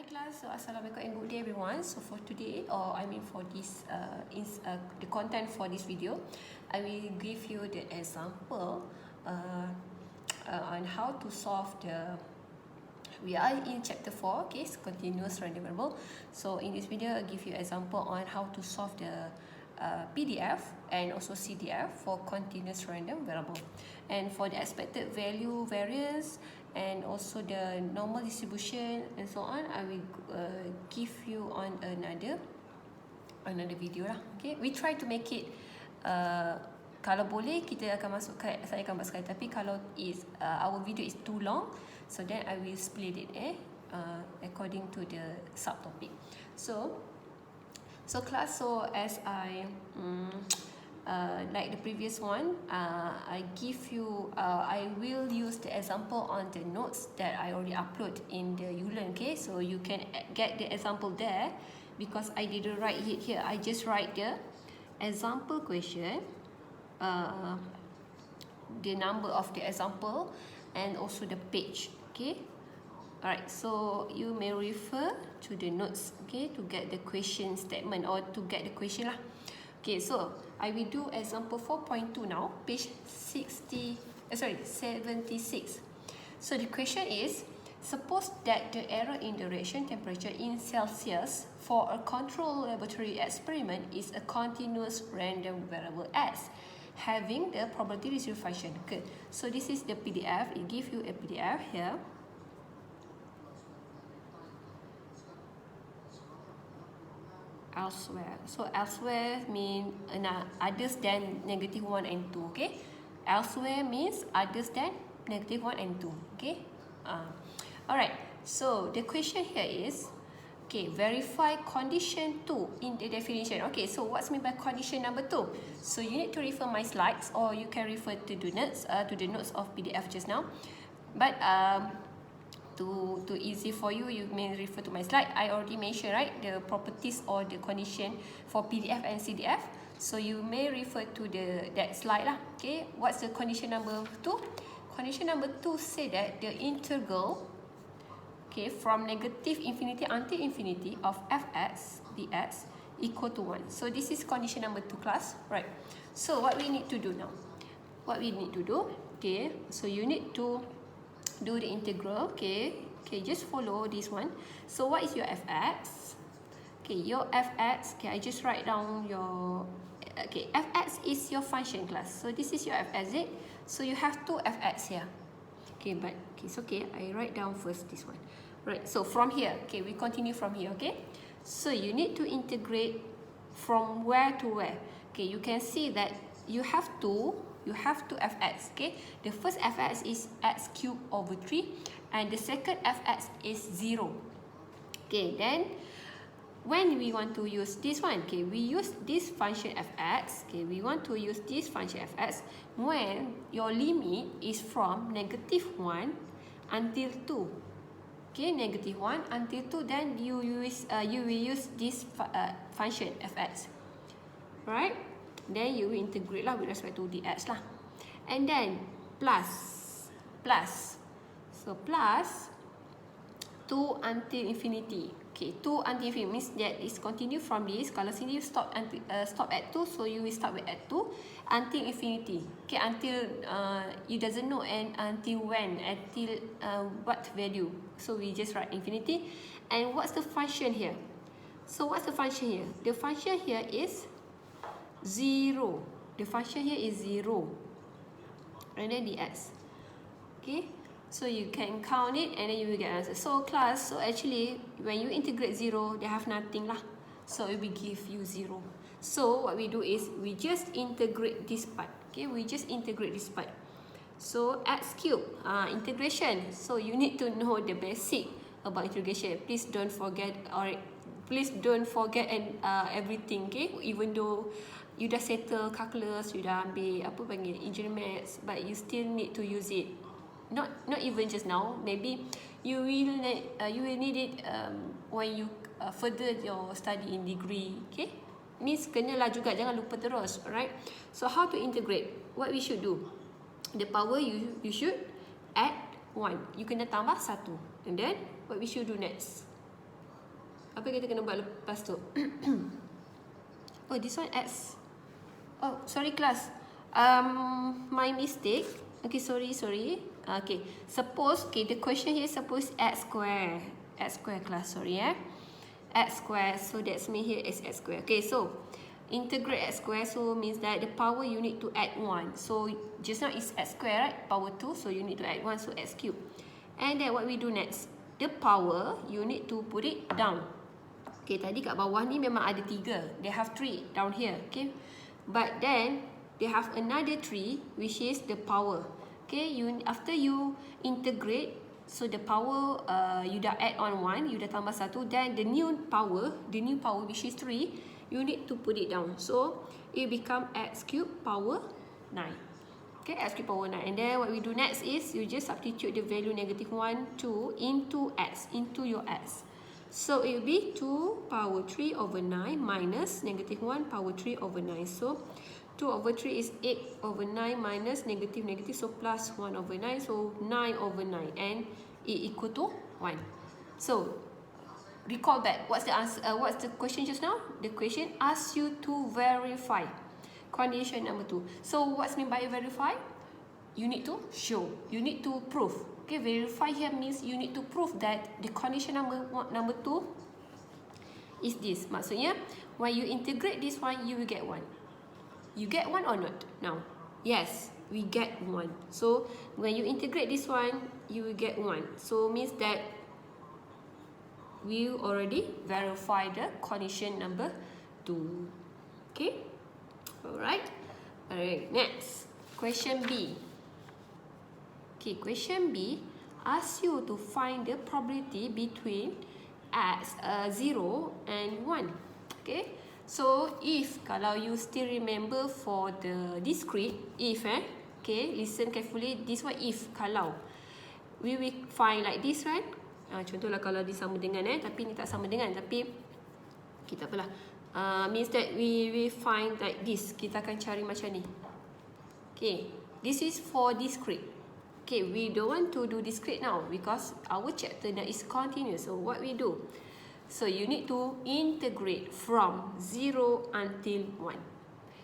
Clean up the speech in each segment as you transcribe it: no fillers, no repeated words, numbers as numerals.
class, so assalamualaikum and good day everyone. So for today, for this the content for this video, I will give you the example on how to solve the. We are in chapter 4, okay, so continuous random variable. So in this video, I'll give you example on how to solve the PDF and also CDF for continuous random variable. And for the expected value variance and also the normal distribution and so on, I will give you on another video lah. Okay, we try to make it kalau boleh kita akan masukkan, saya akan buat sekali, tapi kalau our video is too long, so then I will split it according to the subtopic. So class, so as I like the previous one, I will use the example on the notes that I already upload in the uLearn, okay? So you can get the example there because I didn't write it here. I just write the example question, the number of the example and also the page, okay? Alright, so you may refer to the notes, okay, to get the question statement or to get the question lah. Okay, so I will do example 4.2 now, page 76. So the question is, suppose that the error in the reaction temperature in Celsius for a controlled laboratory experiment is a continuous random variable S, having the probability distribution function. Okay, so this is the PDF. It gives you a PDF here. Elsewhere. So elsewhere means others than -1 and 2. Okay. Elsewhere means others than -1 and 2. Okay. Alright. So the question here is, okay, verify condition 2 in the definition. Okay. So what's meant by condition number 2? So you need to refer my slides, or you can refer to the notes of PDF just now. But to easy for you, you may refer to my slide. I already mentioned, right, the properties or the condition for PDF and CDF. So you may refer to that slide lah. Okay, what's the condition number 2? Condition number 2 say that the integral, okay, from negative infinity until infinity of fx dx equal to 1. So this is condition number 2, class, right? So what we need to do now? What we need to do? Okay, so you need to do the integral. Okay, just follow this one. So what is your fx? Okay, your fx, okay, I just write down your, okay, fx is your function, class. So this is your fx, so you have two fx here. Okay, but okay, it's okay, I write down first this one. Right, so from here, okay, we continue from here. Okay, so you need to integrate from where to where. Okay, you can see that you have two fx. Okay, the first fx is x cubed over 3 and the second fx is 0. Okay, then when we want to use this one, okay, we use this function fx. Okay, we want to use this function fx when your limit is from -1 until 2. Okay, -1 until 2, then you will use this function fx, right? Then you will integrate lah with respect to dx lah, and then plus, so plus 2 until infinity. Okay, 2 until infinity means that it's continue from this. Kalau sini you stop at 2, so you will start with at 2 until infinity. Okay, until you doesn't know and until when, until what value. So we just write infinity. And what's the function here? So what's the function here? The function here is 0. The function here is 0. And then dx. Okay, so you can count it and then you will get answer. So class, so actually when you integrate 0, they have nothing lah. So it will give you 0. So what we do is we just integrate this part. Okay, we just integrate this part. So x cubed, integration. So you need to know the basic about integration. Please don't forget and everything. Okay, even though you dah settle calculus, you dah ambil engineering maths, but you still need to use it. Not even just now. Maybe you will need it when you further your study in degree. Okay, means kenalah juga, jangan lupa terus. Alright. So how to integrate? What we should do? The power you should add 1. You kena tambah 1. And then what we should do next? Apa kita kena buat lepas tu? Oh, this one X. Oh, sorry class. My mistake. Okay, sorry. Okay, suppose, okay, the question here suppose X square. X square class, sorry X square, so that's mean here is X square. Okay, so integrate X square, so means that the power you need to add 1. So just now is X square, right? Power 2, so you need to add 1, so X cube. And then what we do next? The power, you need to put it down. Okay, tadi kat bawah ni memang ada 3. They have 3 down here, okay? But then, they have another 3, which is the power. Okay, after you integrate, so the power, you dah add on 1, you dah tambah 1, then the new power which is 3, you need to put it down. So, it become X cube power 9. Okay, X cube power 9. And then what we do next is, you just substitute the value -1, 2 into X, into your X. So, it will be 2 power 3 over 9 minus -1 power 3 over 9. So, 2 over 3 is 8 over 9 minus negative, so plus 1 over 9, so 9 over 9, and it equal to 1. So, recall back, what's the answer? What's the question just now? The question asks you to verify condition number 2. So, what's mean by verify? You need to show, you need to prove. Okay, verify here means you need to prove that the condition number 2 is this. Maksudnya, when you integrate this one, you will get 1. You get 1 or not? Now, yes, we get 1. So, when you integrate this one, you will get 1. So, means that we already verify the condition number 2. Okay? Alright. Alright, next. Question B. Okay, question B asks you to find the probability between X 0 and 1. Okay? So, if, kalau you still remember for the discrete, if okay, listen carefully, this one if, kalau. We will find like this, right? Contohlah kalau dia sama dengan, tapi ni tak sama dengan, tapi, okay, tak apalah. Means that we will find like this. Kita akan cari macam ni. Okay, this is for discrete. Okay, we don't want to do discrete now because our chapter now is continuous. So, what we do? So, you need to integrate from 0 until 1.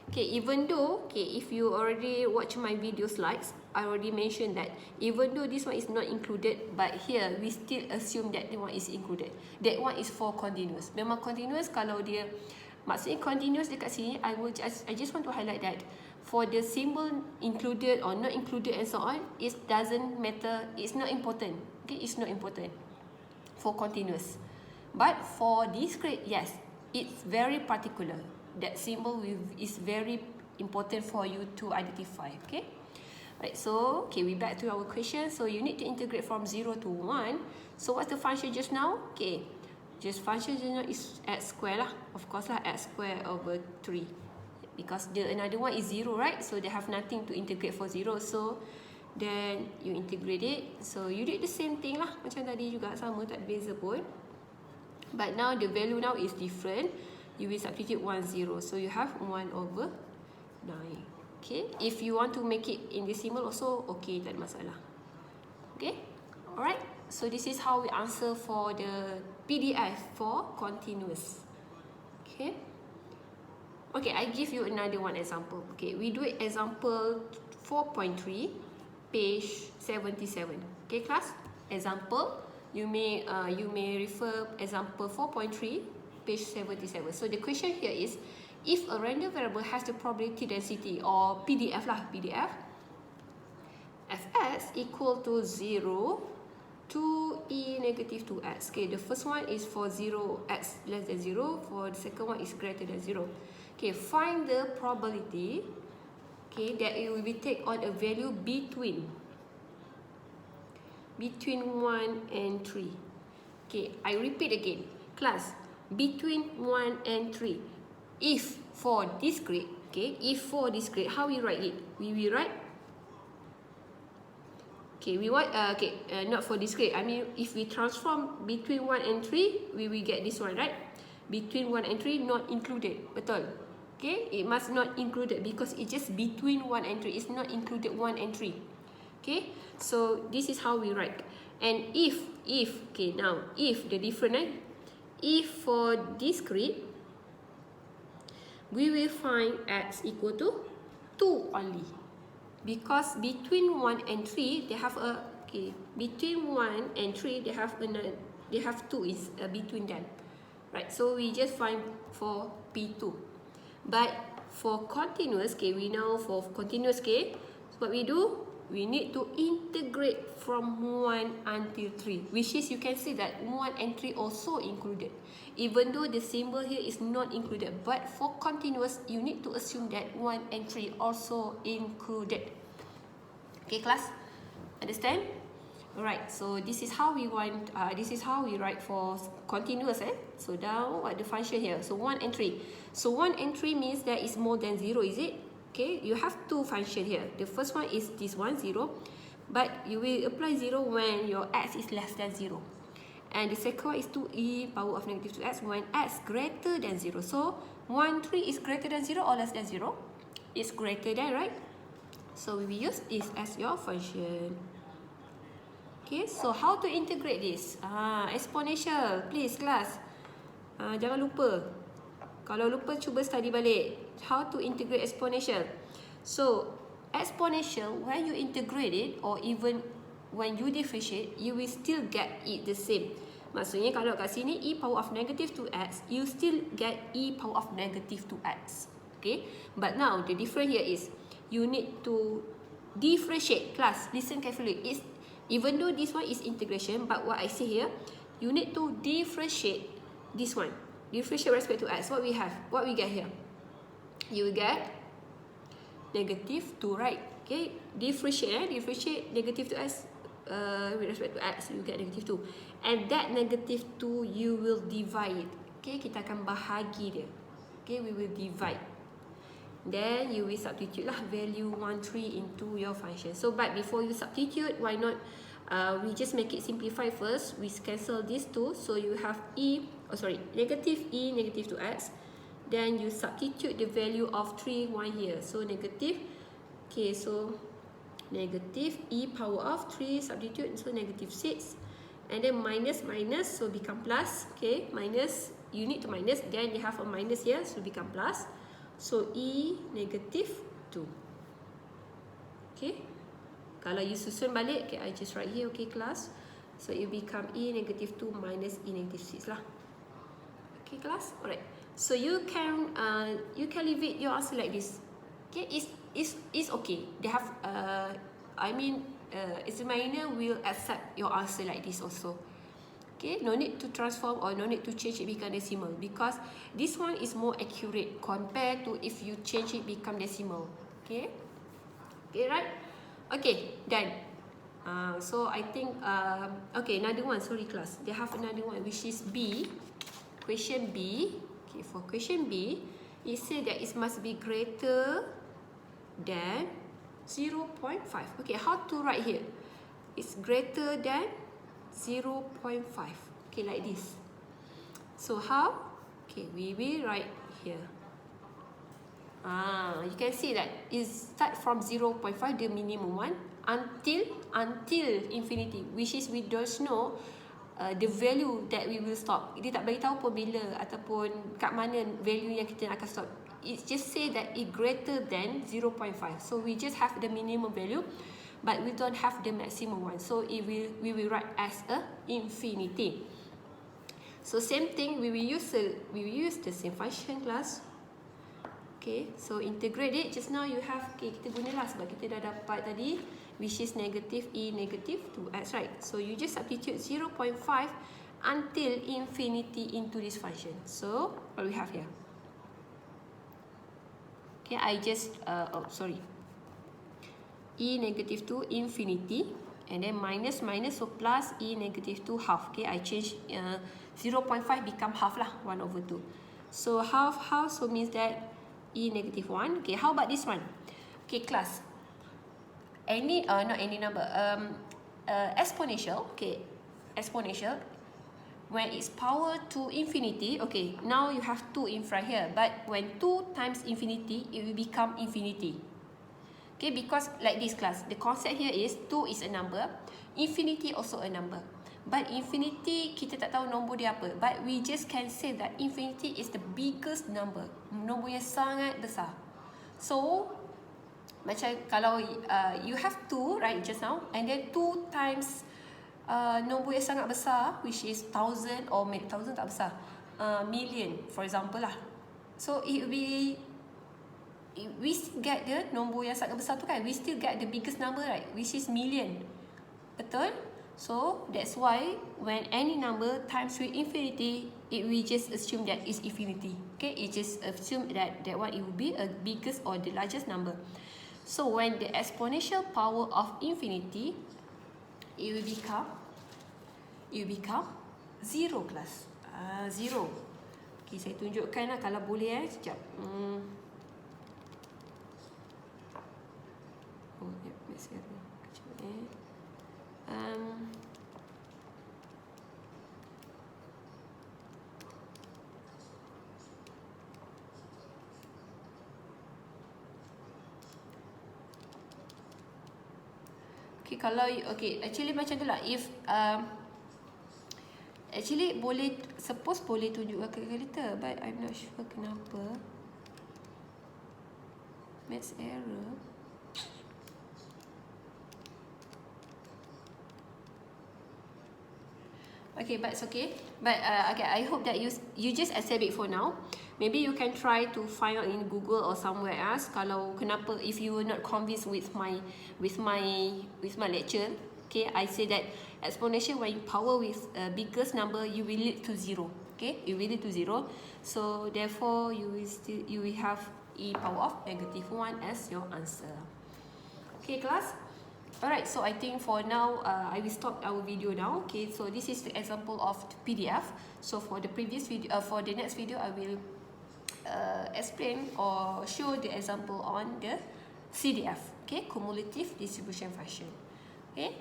Okay, even though, okay, if you already watch my video slides, I already mentioned that even though this one is not included, but here we still assume that the one is included. That one is for continuous. Memang continuous kalau dia, maksudnya continuous dekat sini, I just want to highlight that for the symbol included or not included and so on, it doesn't matter, it's not important. Okay, it's not important for continuous. But for discrete, yes, it's very particular. That symbol is very important for you to identify. Okay, right. So, okay, we back to our question. So, you need to integrate from 0 to 1. So, what's the function just now? Okay, just function just now is X square lah. Of course lah, X square over 3. Because the another one is 0, right? So, they have nothing to integrate for 0. So, then you integrate it. So, you did the same thing lah. Macam tadi juga, sama, tak beza pun. But now the value now is different. You will substitute 1, 0. So you have 1 over 9. Okay. If you want to make it in decimal also, okay, tak ada masalah. Okay. Alright. So this is how we answer for the PDF for continuous. Okay. Okay, I give you another one example. Okay, we do example 4.3, page 77. Okay, class? Example. You may refer example 4.3, page 77. So the question here is, if a random variable has the probability density, or PDF lah, PDF, fx equal to 0, 2e negative 2x. Okay, the first one is for 0, x less than 0. For the second one is greater than 0. Okay, find the probability, okay, that it will be take on a value between 1 and 3. Okay, I repeat again. Class, between 1 and 3. If for discrete, okay, if for discrete, how we write it? We will write, okay, we want, not for discrete. I mean, if we transform between 1 and 3, we will get this one, right? Between 1 and 3, not included. Betul? Okay, it must not included because it's just between 1 and 3. It's not included 1 and 3. Okay, so this is how we write. And if, okay, now, if the different, If for discrete, we will find x equal to 2 only. Because between 1 and 3, they have a, okay, between 1 and 3, they have 2 is between them. Right, so we just find for P2. But for continuous, okay, we know for continuous, okay, what we do, we need to integrate from 1 until 3, which is you can see that 1 and 3 also included, even though the symbol here is not included. But for continuous, you need to assume that 1 and 3 also included. Okay, class, understand? Alright, so this is how we want, this is how we write for continuous. So now what the function here? So 1 and 3. So 1 and 3 means that is more than 0, is it? Okay, you have two functions here. The first one is this one, 0. But you will apply 0 when your x is less than 0. And the second one is 2e power of negative 2x when x greater than 0. So 1, 3 is greater than 0 or less than 0? It's greater than, right? So we will use this as your function. Okay, so how to integrate this? Exponential, please class. Jangan lupa. Kalau lupa, cuba study balik. How to integrate exponential? So, exponential, when you integrate it or even when you differentiate, you will still get it the same. Maksudnya kalau kat sini e power of negative 2x, you still get e power of negative 2x. Okay, but now the difference here is you need to differentiate. Class, listen carefully. It's even though this one is integration, but what I say here, you need to differentiate this one. Differentiate with respect to x. What we have? What we get here? You will get negative 2, right? Okay, differentiate. Differentiate negative 2x with respect to x, you get negative 2. And that negative 2, you will divide it. Okay, kita akan bahagi dia. Okay, we will divide. Then you will substitute lah value 1, 3 into your function. So but before you substitute, why not we just make it simplify first. We cancel these two, so you have negative e negative 2x. Then you substitute the value of 3, 1 here. So negative, okay, so negative e power of 3 substitute, so negative 6. And then minus, so become plus. Okay, minus, you need to minus. Then you have a minus here, so become plus. So e negative 2. Okay, kalau you susun balik, okay, I just write here, okay class. So it become e negative 2 minus e negative 6 lah. Okay class, alright. So you can elevate your answer like this. Okay, it's okay. They have examiner will accept your answer like this also. Okay, no need to transform or no need to change it become decimal, because this one is more accurate compared to if you change it become decimal. Okay, okay, right? Okay, done. So I think okay, another one. Sorry class, they have another one which is B. Question B. Okay, for question B, it says that it must be greater than 0.5. Okay, how to write here? It's greater than 0.5. Okay, like this. So how? Okay, we will write here. You can see that it start from 0.5, the minimum one, until infinity, which is we don't know the value that we will stop. Dia tak beritahu pun bila ataupun kat mana value yang kita akan stop. It just say that it greater than 0.5. So we just have the minimum value, but we don't have the maximum one. So we will write as a infinity. So same thing, we will use the same function class. Okay, so integrate it. Just now you have, okay, kita gunalah sebab kita dah dapat tadi, which is negative e negative 2x, right? So you just substitute 0.5 until infinity into this function. So what we have here? Okay, I just e negative 2 infinity, and then minus, so plus e negative 2 half. Okay, I change 0.5 become half lah, 1/2. So half, so means that e negative 1. Okay, how about this one? Okay class, not any number, exponential. Okay, exponential, when it's power to infinity, okay, now you have 2 in front here, but when 2 times infinity, it will become infinity. Okay, because like this class, the concept here is 2 is a number, infinity also a number. But infinity kita tak tahu nombor dia apa. But we just can say that infinity is the biggest number. Nombor yang sangat besar. So macam kalau you have 2 right just now, and then 2 times nombor yang sangat besar, which is 1000 or 1000 tak besar, million for example lah. So we still get the nombor yang sangat besar tu kan, we still get the biggest number right, which is million. Betul? So that's why when any number times with infinity, we just assume that is infinity. Okay, it just assume that one it will be a biggest or the largest number. So when the exponential power of infinity, it will become 0 class. 0. Okay, saya tunjukkan lah kalau boleh sekejap. Oh, ya, sekejap. Okay, kalau actually macam tu lah. If actually boleh, suppose boleh tunjukkan calculator, but I'm not sure kenapa. Maths error. Okay, but it's okay. But okay, I hope that you just accept it for now. Maybe you can try to find out in Google or somewhere else. Kalau kenapa, if you were not convinced with my lecture, okay, I say that exponential when you power with biggest number, you will lead to 0. Okay, you will lead to 0. So therefore, you will have e power of -1 as your answer. Okay, class. Alright, so I think for now, I will stop our video now. Okay, so this is the example of PDF. So for the previous video, for the next video, I will explain or show the example on the CDF. Okay, cumulative distribution function. Okay.